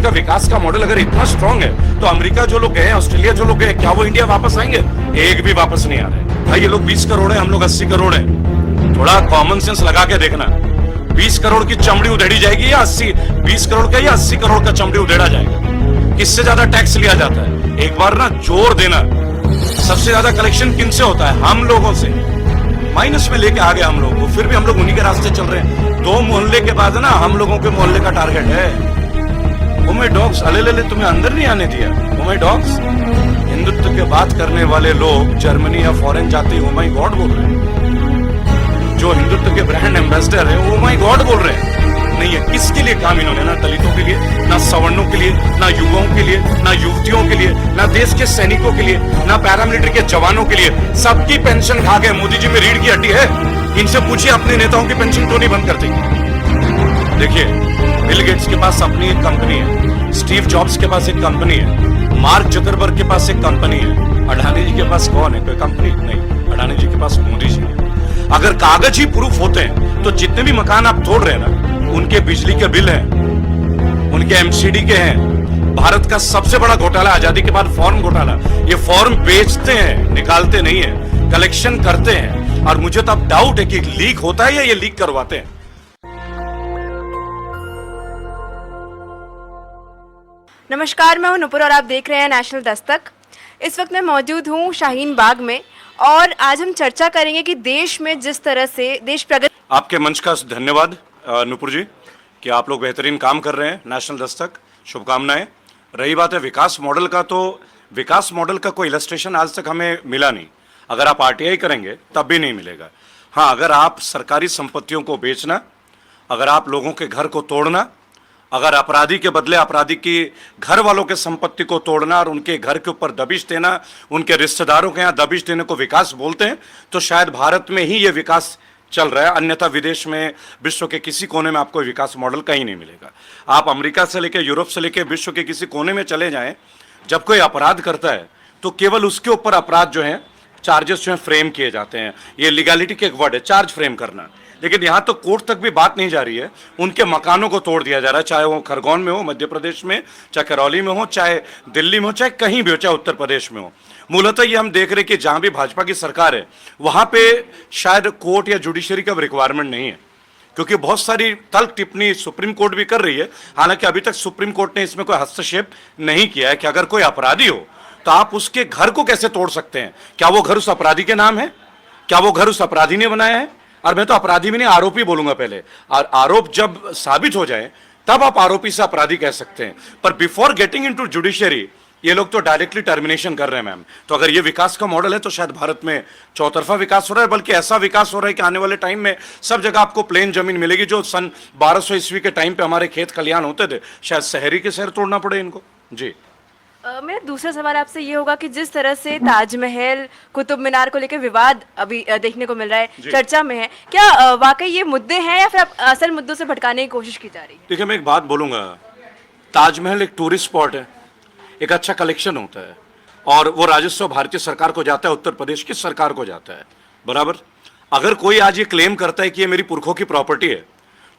का विकास का मॉडल अगर इतना स्ट्रांग है तो अमेरिका जो लोग गए, ऑस्ट्रेलिया जो लोग गए, क्या वो इंडिया वापस आएंगे? एक भी वापस नहीं आ रहे। भाई ये लोग 20 करोड़ है, हम लोग 80 करोड़ है। थोड़ा कॉमन सेंस लगा के देखना, 20 करोड़ की चमड़ी उधेड़ी जाएगी या 20 करोड़ का या 80 करोड़ का चमड़ी उधेड़ा जाएगा? किससे ज्यादा टैक्स लिया जाता है? एक बार ना जोर देना, सबसे ज्यादा कलेक्शन किनसे होता है? हम लोगों से। माइनस में लेके आ गए हम लोग, फिर भी हम लोग उन्हीं के रास्ते चल रहे हैं। 2 मोहल्ले के बाद ना हम लोगों के मोहल्ले का टारगेट है। ओ माय डॉग्स, अले ले तुम्हें अंदर नहीं आने दिया। ओ माय डॉग्स, हिंदुत्व के बात करने वाले लोग जर्मनी या फॉरेन जाते ओ माय गॉड बोल रहे हैं। जो हिंदुत्व के ब्रांड एम्बेसडर है ओ माय गॉड बोल रहे हैं। नहीं है, किसके लिए काम इन्होंने? ना दलितों के लिए, ना सवर्णों के लिए, ना युवाओं के लिए, ना युवतियों के लिए, ना देश के सैनिकों के लिए, ना पैरामिलिट्री के जवानों के लिए। सबकी पेंशन खा गए। मोदी जी में रीढ़ की हड्डी है। इनसे पूछिए अपने नेताओं की पेंशन क्यों नहीं बंद करती? देखिए, बिल गेट्स के पास अपनी एक कंपनी है, स्टीव जॉब्स के पास एक कंपनी है, मार्क जकरबर्ग के पास एक कंपनी है। अडानी जी के पास कौन है? कोई कंपनी नहीं। अडानी जी के पास मोदी जी है। अगर कागज ही प्रूफ होते हैं तो जितने भी मकान आप तोड़ रहे हैं ना, उनके बिजली के बिल हैं, उनके एमसीडी के हैं। भारत का सबसे बड़ा घोटाला आजादी के बाद फॉर्म घोटाला। ये फॉर्म बेचते हैं, निकालते नहीं है, कलेक्शन करते हैं। और मुझे तो अब डाउट है कि लीक होता है या ये लीक करवाते हैं। नमस्कार, मैं हूं नुपुर और आप देख रहे हैं नेशनल दस्तक। इस वक्त मैं मौजूद हूं शाहीन बाग में और आज हम चर्चा करेंगे कि देश में जिस तरह से देश प्रगति। आपके मंच का धन्यवाद नुपुर जी कि आप लोग बेहतरीन काम कर रहे हैं। नेशनल दस्तक, शुभकामनाएं। रही बात है विकास मॉडल का, तो विकास मॉडल का कोई इलस्ट्रेशन आज तक हमें मिला नहीं। अगर आप आरटीआई करेंगे तब भी नहीं मिलेगा। हाँ, अगर आप सरकारी संपत्तियों को बेचना, अगर आप लोगों के घर को तोड़ना, अगर अपराधी के बदले अपराधी की घर वालों के संपत्ति को तोड़ना और उनके घर के ऊपर दबिश देना, उनके रिश्तेदारों के यहाँ दबिश देने को विकास बोलते हैं, तो शायद भारत में ही ये विकास चल रहा है। अन्यथा विदेश में, विश्व के किसी कोने में आपको विकास मॉडल कहीं नहीं मिलेगा। आप अमेरिका से लेकर यूरोप से लेकर विश्व के किसी कोने में चले जाएं, जब कोई अपराध करता है तो केवल उसके ऊपर अपराध जो है, चार्जेस जो है फ्रेम किए जाते हैं। ये लीगैलिटी के एक वर्ड है, चार्ज फ्रेम करना। लेकिन यहाँ तो कोर्ट तक भी बात नहीं जा रही है, उनके मकानों को तोड़ दिया जा रहा है, चाहे वो खरगोन में हो, मध्य प्रदेश में, चाहे करौली में हो, चाहे दिल्ली में हो, चाहे कहीं भी हो, चाहे उत्तर प्रदेश में हो। मूलतः ये हम देख रहे हैं कि जहां भी भाजपा की सरकार है वहां पे शायद कोर्ट या जुडिशरी का रिक्वायरमेंट नहीं है, क्योंकि बहुत सारी तल्ख टिप्पणी सुप्रीम कोर्ट भी कर रही है। हालांकि अभी तक सुप्रीम कोर्ट ने इसमें कोई हस्तक्षेप नहीं किया है कि अगर कोई अपराधी हो तो आप उसके घर को कैसे तोड़ सकते हैं? क्या वो घर उस अपराधी के नाम है? क्या वो घर उस अपराधी ने बनाया है? और मैं तो अपराधी भी नहीं, आरोपी बोलूंगा पहले। और आरोप जब साबित हो जाए तब आप आरोपी से अपराधी कह सकते हैं। पर बिफोर गेटिंग इनटू जुडिशरी ये लोग तो डायरेक्टली टर्मिनेशन कर रहे हैं मैम। तो अगर ये विकास का मॉडल है तो शायद भारत में चौतरफा विकास हो रहा है, बल्कि ऐसा विकास हो रहा है कि आने वाले टाइम में सब जगह आपको प्लेन जमीन मिलेगी। जो सन 1200 ईस्वी के टाइम पे हमारे खेत खलियान होते थे, शायद शहरी के शहर तोड़ना पड़े इनको। जी, मेरा दूसरा सवाल आपसे ये होगा कि जिस तरह से ताजमहल, कुतुब मीनार को लेकर विवाद अभी देखने को मिल रहा है, चर्चा में है, क्या वाकई ये मुद्दे हैं या फिर असल मुद्दों से भटकाने की कोशिश की जा रही है? देखिए, मैं एक बात बोलूंगा, ताजमहल एक टूरिस्ट स्पॉट है, एक अच्छा कलेक्शन होता है और वो राजस्व भारतीय सरकार को जाता है, उत्तर प्रदेश की सरकार को जाता है, बराबर। अगर कोई आज ये क्लेम करता है कि ये मेरी पुरखों की प्रॉपर्टी है,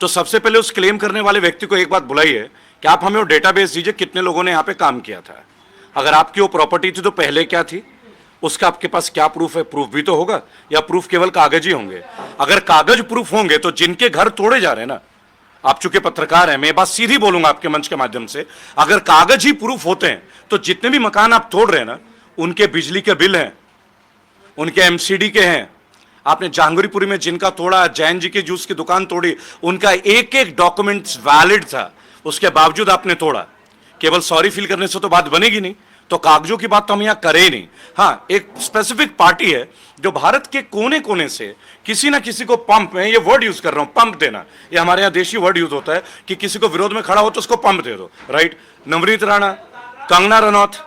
तो सबसे पहले उस क्लेम करने वाले व्यक्ति को एक बात बुलाइए कि आप हमें वो डेटाबेस दीजिए कितने लोगों ने यहाँ पे काम किया था। अगर आपकी वो प्रॉपर्टी थी तो पहले क्या थी, उसका आपके पास क्या प्रूफ है? प्रूफ भी तो होगा, या प्रूफ केवल कागज ही होंगे? अगर कागज प्रूफ होंगे तो जिनके घर तोड़े जा रहे हैं ना, आप चूंकि पत्रकार हैं, मैं बात सीधी बोलूंगा आपके मंच के माध्यम से, अगर कागज ही प्रूफ होते हैं तो जितने भी मकान आप तोड़ रहे हैं ना, उनके बिजली के बिल हैं, उनके एमसीडी के हैं। आपने जहांगीरपुरी में जिनका तोड़ा, जैन जी के जूस की दुकान तोड़ी, उनका एक एक डॉक्यूमेंट्स वैलिड था, उसके बावजूद आपने तोड़ा। केवल सॉरी फील करने से तो बात बनेगी नहीं, तो कागजों की बात तो हम यहां करें ही नहीं। हाँ, एक स्पेसिफिक पार्टी है जो भारत के कोने कोने से किसी ना किसी को पंप, मैं ये वर्ड यूज कर रहा हूं, पंप देना, ये हमारे यहाँ देशी वर्ड यूज होता है कि किसी को विरोध में खड़ा हो तो उसको पंप दे दो, राइट। नवनीत राणा, कंगना रनौत।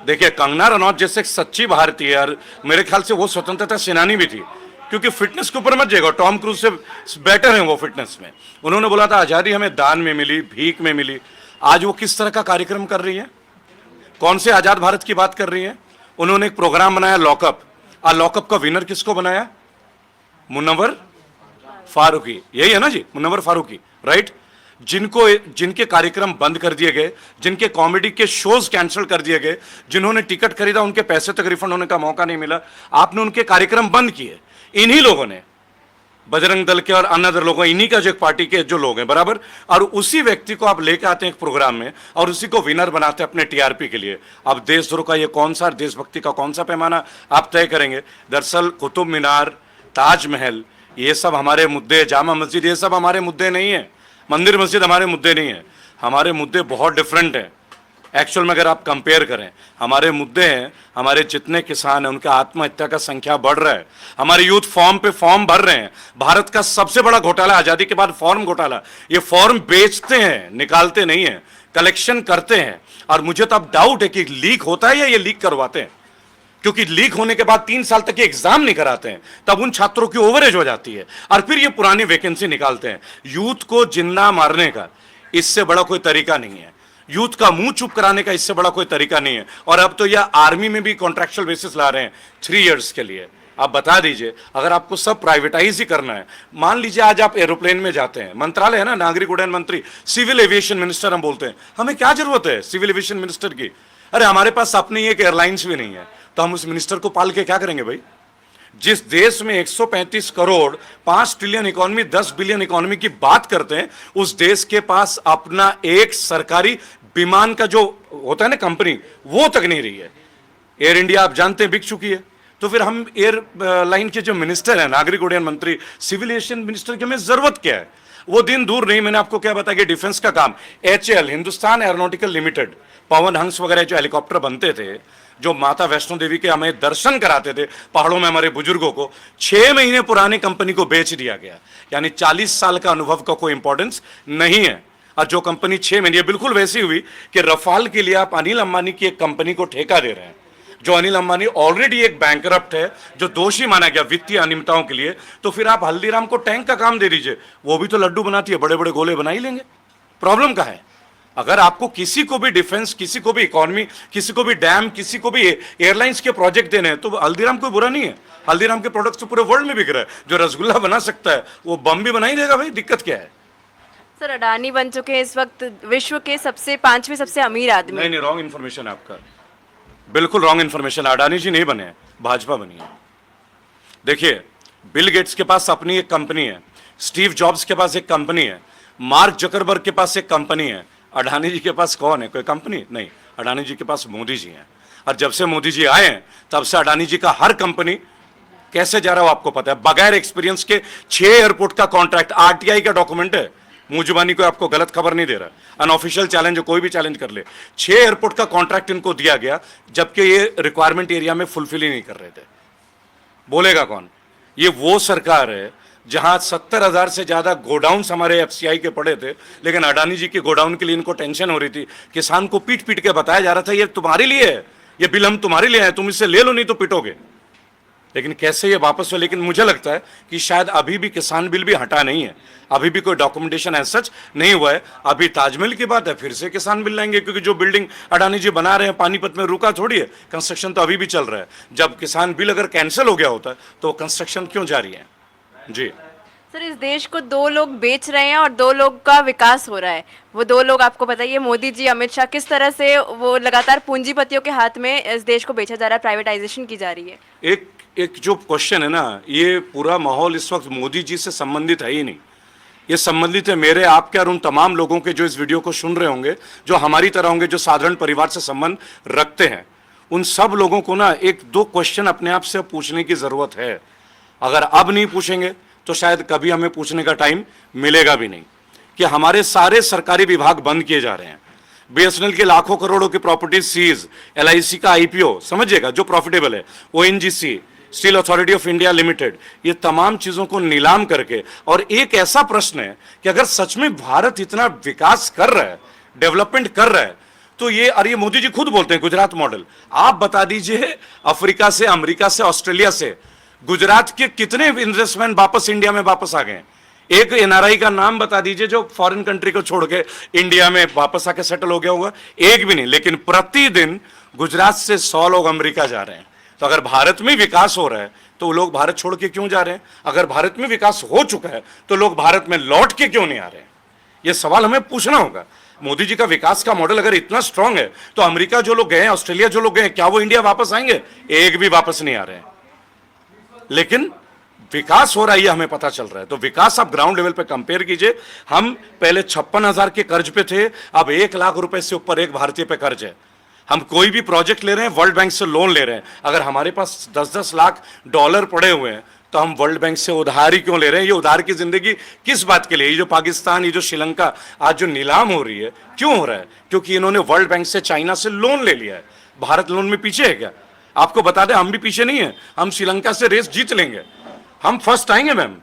देखिए, कंगना रनौत जैसे एक सच्ची भारतीय, और मेरे ख्याल से वो स्वतंत्रता सेनानी भी थी, क्योंकि फिटनेस के ऊपर मत जाएगा, टॉम क्रूज से बेटर है वो फिटनेस में। उन्होंने बोला था आजादी हमें दान में मिली, भीख में मिली। आज वो किस तरह का कार्यक्रम कर रही है? कौन से आजाद भारत की बात कर रही है? उन्होंने एक प्रोग्राम बनाया लॉकअप, और लॉकअप का विनर किसको बनाया? मुनव्वर फारूकी, यही है ना जी, मुनव्वर फारूकी, राइट। जिनके कार्यक्रम बंद कर दिए गए, जिनके कॉमेडी के शोज कैंसिल कर दिए गए, जिन्होंने टिकट खरीदा उनके पैसे तक रिफंड होने का मौका नहीं मिला, आपने उनके कार्यक्रम बंद किए। इन्हीं लोगों ने, बजरंग दल के और अन्य लोगों, इन्हीं का जो एक पार्टी के जो लोग हैं बराबर, और उसी व्यक्ति को आप लेके आते हैं एक प्रोग्राम में और उसी को विनर बनाते हैं अपने टीआरपी के लिए। अब देशद्रोह का ये कौन सा, देशभक्ति का कौन सा पैमाना आप तय करेंगे? दरअसल कुतुब मीनार, ताजमहल, ये सब हमारे मुद्दे, जामा मस्जिद, ये सब हमारे मुद्दे नहीं है। मंदिर मस्जिद हमारे मुद्दे नहीं है। हमारे मुद्दे बहुत डिफरेंट हैं। एक्चुअल में अगर आप कंपेयर करें, हमारे मुद्दे हैं, हमारे जितने किसान हैं उनका आत्महत्या का संख्या बढ़ रहा है, हमारे यूथ फॉर्म पे फॉर्म भर रहे हैं। भारत का सबसे बड़ा घोटाला आजादी के बाद फॉर्म घोटाला। ये फॉर्म बेचते हैं, निकालते नहीं है, कलेक्शन करते हैं। और मुझे तो अब डाउट है कि लीक होता है या ये लीक करवाते हैं, क्योंकि लीक होने के बाद 3 साल तक ये एग्जाम नहीं कराते हैं, तब उन छात्रों की ओवरेज हो जाती है और फिर ये पुरानी वैकेंसी निकालते हैं। यूथ को जिन्ना मारने का इससे बड़ा कोई तरीका नहीं है, यूथ का मुंह चुप कराने का इससे बड़ा कोई तरीका नहीं है। और अब तो यह आर्मी में भी कॉन्ट्रैक्चुअल बेसिस ला रहे हैं 3 इयर्स के लिए। आप बता दीजिए, अगर आपको सब प्राइवेटाइज ही करना है, मान लीजिए आज आप एरोप्लेन में जाते हैं, मंत्रालय है ना, नागरिक उड्डयन मंत्री, सिविल एविएशन मिनिस्टर हम बोलते हैं, हमें क्या जरूरत है सिविल एविएशन मिनिस्टर की? अरे हमारे पास अपनी एक एयरलाइंस भी नहीं है, तो हम उस मिनिस्टर को पाल के क्या करेंगे भाई? जिस देश में 135 crore 5 trillion economy 10 billion economy की बात करते हैं, उस देश के पास अपना एक सरकारी विमान का जो होता है ना कंपनी, वो तक नहीं रही है। एयर इंडिया आप जानते हैं बिक चुकी है। तो फिर हम एयर लाइन के जो मिनिस्टर हैं, नागरिक उड्डयन मंत्री, सिविल एविएशन मिनिस्टर की हमें जरूरत क्या है? वो दिन दूर नहीं। मैंने आपको क्या बताया कि डिफेंस का काम, HAL, Hindustan aeronautical limited, Pawan Hans वगैरह जो हेलीकॉप्टर बनते थे, जो माता वैष्णो देवी के हमें दर्शन कराते थे पहाड़ों में हमारे बुजुर्गों को, 6 महीने पुरानी कंपनी को बेच दिया गया। यानी 40 साल का अनुभव का कोई इंपॉर्टेंस नहीं है। और जो कंपनी 6 महीने, बिल्कुल वैसी हुई कि रफाल के लिए आप अनिल अंबानी की एक कंपनी को ठेका दे रहे हैं, जो अनिल अंबानी ऑलरेडी एक बैंकरप्ट है, जो दोषी माना गया वित्तीय अनियमितताओं के लिए। तो फिर आप हल्दीराम को टैंक का काम दे दीजिए, वो भी तो लड्डू बनाती है, बड़े बड़े गोले बना ही लेंगे। प्रॉब्लम कहाँ है? अगर आपको किसी को भी डिफेंस, किसी को भी इकोनॉमी, किसी को भी डैम, किसी को भी एयरलाइंस के प्रोजेक्ट देने हैं, तो हल्दीराम कोई बुरा नहीं है। हल्दीराम के प्रोडक्ट्स तो पूरे वर्ल्ड में बिक रहा है। जो रसगुल्ला बना सकता है वो बम भी बना ही देगा भाई, दिक्कत क्या है? सर, अडानी बन चुके हैं इस वक्त विश्व के 5वें सबसे अमीर आदमी। नहीं, रॉन्ग इन्फॉर्मेशन है आपका, बिल्कुल रॉन्ग इन्फॉर्मेशन। अडानी जी नहीं बने हैं, भाजपा बनी है। देखिए, बिल गेट्स के पास अपनी एक कंपनी है, स्टीव जॉब्स के पास एक कंपनी है, मार्क जकरबर्ग के पास एक कंपनी है। अडानी जी के पास कौन है? कोई कंपनी नहीं। अडानी जी के पास मोदी जी हैं। और जब से मोदी जी आए हैं तब से अडानी जी का हर कंपनी कैसे जा रहा हो आपको पता है। बगैर एक्सपीरियंस के 6 एयरपोर्ट का कॉन्ट्रैक्ट, RTI का डॉक्यूमेंट है, मुंह जुबानी को आपको गलत खबर नहीं दे रहा, अनऑफिशियल चैलेंज, कोई भी चैलेंज कर ले। 6 एयरपोर्ट का कॉन्ट्रैक्ट इनको दिया गया, जबकि ये रिक्वायरमेंट एरिया में फुलफिल ही नहीं कर रहे थे। बोलेगा कौन? ये वो सरकार है जहां 70,000 से ज्यादा गोडाउन्स हमारे FCI के पड़े थे, लेकिन अडानी जी के गोडाउन के लिए इनको टेंशन हो रही थी। किसान को पीट पीट के बताया जा रहा था ये तुम्हारे लिए है, ये बिल हम तुम्हारे लिए है, तुम इससे ले लो नहीं तो पिटोगे। लेकिन कैसे ये वापस हो? लेकिन मुझे लगता है कि शायद अभी भी किसान बिल भी हटा नहीं है, अभी भी कोई डॉक्यूमेंटेशन एज सच नहीं हुआ है। अभी ताजमहल की बात है, फिर से किसान बिल लाएंगे, क्योंकि जो बिल्डिंग अडानी जी बना रहे हैं पानीपत में रुका थोड़ी है, कंस्ट्रक्शन तो अभी भी चल रहा है। जब किसान बिल अगर कैंसिल हो गया होता है तो कंस्ट्रक्शन क्यों जारी है? जी सर, इस देश को 2 लोग बेच रहे हैं और 2 लोग का विकास हो रहा है। वो 2 लोग आपको बताइए, मोदी जी, अमित शाह, किस तरह से वो लगातार पूंजीपतियों के हाथ में इस देश को बेचा जा रहा है, प्राइवेटाइजेशन की जा रही है। एक जो क्वेश्चन है ना, ये पूरा माहौल इस वक्त मोदी जी से संबंधित है ही नहीं। ये संबंधित है मेरे, आपके और उन तमाम लोगों के जो इस वीडियो को सुन रहे होंगे, जो हमारी तरह होंगे, जो साधारण परिवार से संबंध रखते हैं। उन सब लोगों को ना 1-2 क्वेश्चन अपने आप से पूछने की जरूरत है। अगर अब नहीं पूछेंगे तो शायद कभी हमें पूछने का टाइम मिलेगा भी नहीं। कि हमारे सारे सरकारी विभाग बंद किए जा रहे हैं, BSNL के लाखों करोड़ों की प्रॉपर्टी सीज, LIC का IPO, समझिएगा जो प्रॉफिटेबल है, ONGC, steel authority of India limited, ये तमाम चीजों को नीलाम करके। और एक ऐसा प्रश्न है कि अगर सच में भारत इतना विकास कर रहा है, डेवलपमेंट कर रहा है, तो ये, और ये मोदी जी खुद बोलते हैं गुजरात मॉडल। आप बता दीजिए, अफ्रीका से, अमेरिका से, ऑस्ट्रेलिया से गुजरात के कितने इन्वेस्टमेंट वापस इंडिया में वापस आ गए? एक NRI का नाम बता दीजिए जो फॉरेन कंट्री को छोड़ के इंडिया में वापस आके सेटल हो गया होगा? एक भी नहीं। लेकिन प्रतिदिन गुजरात से 100 लोग अमेरिका जा रहे हैं। तो अगर भारत में विकास हो रहा है तो लोग भारत छोड़ के क्यों जा रहे हैं? अगर भारत में विकास हो चुका है तो लोग भारत में लौट के क्यों नहीं आ रहे हैं? ये सवाल हमें पूछना होगा। मोदी जी का विकास का मॉडल अगर इतना स्ट्रांग है तो अमेरिका जो लोग गए हैं, ऑस्ट्रेलिया जो लोग गए हैं, क्या वो इंडिया वापस आएंगे? एक भी वापस नहीं आ रहे हैं। लेकिन विकास हो रहा है, ये हमें पता चल रहा है। तो विकास आप ग्राउंड लेवल पे कंपेयर कीजिए। हम पहले 56,000 के कर्ज पे थे, अब 1 लाख रुपए से ऊपर एक भारतीय पे कर्ज है। हम कोई भी प्रोजेक्ट ले रहे हैं, वर्ल्ड बैंक से लोन ले रहे हैं। अगर हमारे पास 10-10 लाख डॉलर पड़े हुए हैं तो हम वर्ल्ड बैंक से उधार ही क्यों ले रहे हैं? ये उधार की जिंदगी किस बात के लिए? ये जो पाकिस्तान, ये जो श्रीलंका आज जो नीलाम हो रही है, क्यों हो रहा है? क्योंकि इन्होंने वर्ल्ड बैंक से, चाइना से लोन ले लिया है। भारत लोन में पीछे है क्या? आपको बता दें, हम भी पीछे नहीं है। हम श्रीलंका से रेस जीत लेंगे, हम फर्स्ट आएंगे ma'am.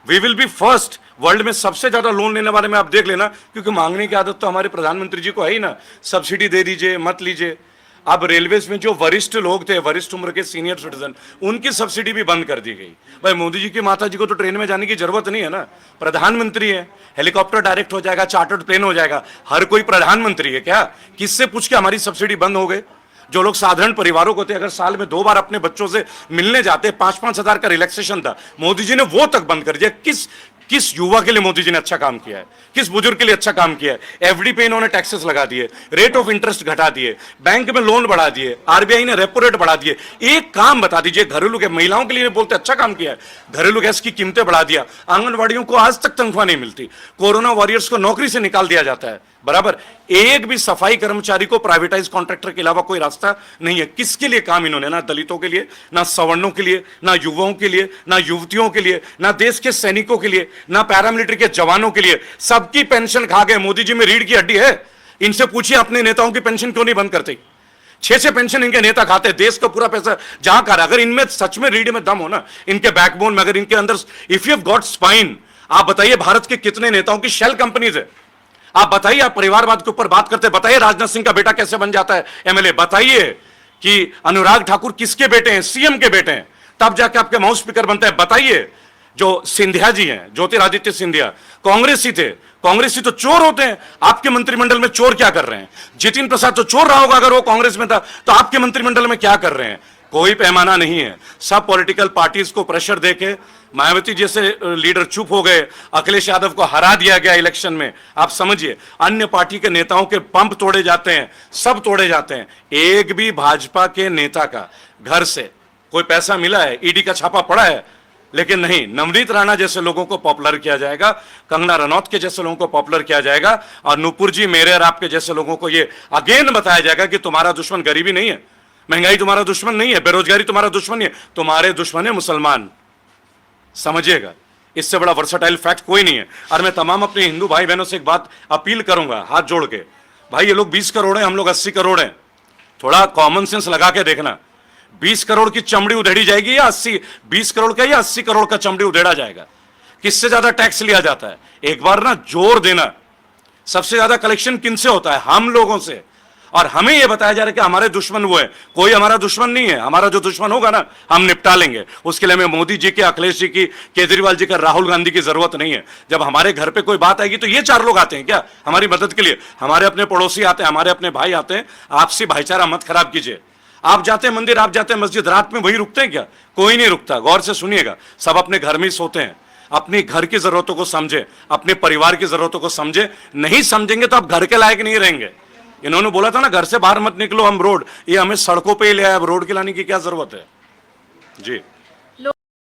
We will be first. World में सबसे ज्यादा लोन लेने वाले में आप देख लेना, क्योंकि मांगने की आदत तो हमारे प्रधानमंत्री जी को है ही ना। सब्सिडी दे दीजिए, मत लीजिए। अब रेलवेज में जो वरिष्ठ लोग थे, वरिष्ठ उम्र के सीनियर सिटीजन, उनकी सब्सिडी भी बंद कर दी गई। भाई मोदी जी की माता जी को तो ट्रेन में जाने की जरूरत नहीं है ना, प्रधानमंत्री है। हेलीकॉप्टर डायरेक्ट हो जाएगा, चार्टर्ड प्लेन हो जाएगा। हर कोई प्रधानमंत्री है क्या? किससे पूछ के हमारी सब्सिडी बंद हो गई? जो लोग साधारण परिवारों को थे, अगर साल में 2 बार अपने बच्चों से मिलने जाते, 5-5 हजार का रिलैक्सेशन था, मोदी जी ने वो तक बंद कर दिया। किस युवा के लिए मोदी जी ने अच्छा काम किया है? किस बुजुर्ग के लिए अच्छा काम किया है? एफडी पे इन्होंने टैक्सेस लगा दिए, रेट ऑफ इंटरेस्ट घटा दिए, बैंक में लोन बढ़ा दिए, आरबीआई ने रेपो रेट बढ़ा दिए। एक काम बता दीजिए, घरेलू के महिलाओं के लिए बोलते अच्छा काम किया है, घरेलू गैस की कीमतें बढ़ा दिया, आंगनबाड़ियों को आज तक तनख्वाह नहीं मिलती, कोरोना वॉरियर्स को नौकरी से निकाल दिया जाता है बराबर। एक भी सफाई कर्मचारी को प्राइवेटाइज कॉन्ट्रैक्टर के अलावा कोई रास्ता नहीं है। किसके लिए काम इन्होंने? ना दलितों के लिए, ना सवर्णों के लिए, ना युवाओं के लिए, ना युवतियों के लिए, ना देश के सैनिकों के लिए, ना पैरामिलिट्री के जवानों के लिए। सबकी पेंशन खा गए। मोदी जी में रीढ़ की हड्डी है। इनसे पूछिए अपने नेताओं की पेंशन क्यों नहीं बंद करते? 6 पेंशन इनके नेता खाते। देश का पूरा पैसा जहां कर, अगर इनमें सच में रीढ़ में दम हो ना, इनके बैकबोन में, अगर इनके अंदर, if you have got spine, आप बताइए भारत के कितने नेताओं की शेल कंपनीज है? आप बताइए, आप परिवारवाद के ऊपर बात करते, बताइए राजनाथ सिंह का बेटा कैसे बन जाता है एमएलए? बताइए कि अनुराग ठाकुर किसके बेटे हैं? सीएम के बेटे हैं, तब जाके आपके माउस स्पीकर बनते हैं। बताइए जो सिंधिया जी हैं, ज्योतिरादित्य सिंधिया, कांग्रेसी थे। कांग्रेसी तो चोर होते हैं। आपके मंत्रिमंडल में चोर क्या कर रहे हैं? जितिन प्रसाद तो चोर रहा होगा अगर वो कांग्रेस में था, तो आपके मंत्रिमंडल में क्या कर रहे हैं? कोई पैमाना नहीं है। सब पॉलिटिकल पार्टीज को प्रेशर देके, मायावती जैसे लीडर चुप हो गए, अखिलेश यादव को हरा दिया गया इलेक्शन में। आप समझिए, अन्य पार्टी के नेताओं के पंप तोड़े जाते हैं, सब तोड़े जाते हैं। एक भी भाजपा के नेता का घर से कोई पैसा मिला है? ईडी का छापा पड़ा है? लेकिन नहीं, नवनीत राणा जैसे लोगों को पॉपुलर किया जाएगा, कंगना रनौत के जैसे लोगों को पॉपुलर किया जाएगा, और नुपुर जी, मेरे और आपके जैसे लोगों को ये अगेन बताया जाएगा कि तुम्हारा दुश्मन गरीबी नहीं है, महंगाई तुम्हारा दुश्मन नहीं है, बेरोजगारी तुम्हारा दुश्मन नहीं है, तुम्हारे दुश्मन है मुसलमान। समझिएगा, इससे बड़ा वर्सटाइल फैक्ट कोई नहीं है। और मैं तमाम अपने हिंदू भाई बहनों से एक बात अपील करूंगा, हाथ जोड़ के, भाई ये लोग 20 करोड़ हैं, हम लोग 80 करोड़ हैं, थोड़ा कॉमन सेंस लगा के देखना। 20 करोड़ की चमड़ी उधेड़ी जाएगी या 20 करोड़ का या 80 करोड़ का चमड़ी उधेड़ा जाएगा? किससे ज्यादा टैक्स लिया जाता है? एक बार ना जोर देना। सबसे ज्यादा कलेक्शन किनसे होता है? हम लोगों से। और हमें यह बताया जा रहा है कि हमारे दुश्मन वो है। कोई हमारा दुश्मन नहीं है। हमारा जो दुश्मन होगा ना, हम निपटा लेंगे। उसके लिए हमें मोदी जी की, अखिलेश जी की, केजरीवाल जी का, राहुल गांधी की जरूरत नहीं है। जब हमारे घर पे कोई बात आएगी तो ये 4 लोग आते हैं क्या हमारी मदद के लिए? हमारे अपने पड़ोसी आते हैं, हमारे अपने भाई आते हैं। आपसी भाईचारा मत खराब कीजिए। आप जाते हैं मंदिर, आप जाते हैं मस्जिद, रात में वही रुकते हैं क्या? कोई नहीं रुकता। गौर से सुनिएगा, सब अपने घर में ही सोते हैं। अपनी घर की जरूरतों को समझे, अपने परिवार की जरूरतों को समझे। नहीं समझेंगे तो आप घर के लायक नहीं रहेंगे। इन्होंने बोला था ना, घर से बाहर मत निकलो, हम रोड, ये हमें सड़कों पे ही ले आए। अब रोड के लाने की क्या जरूरत है? जी।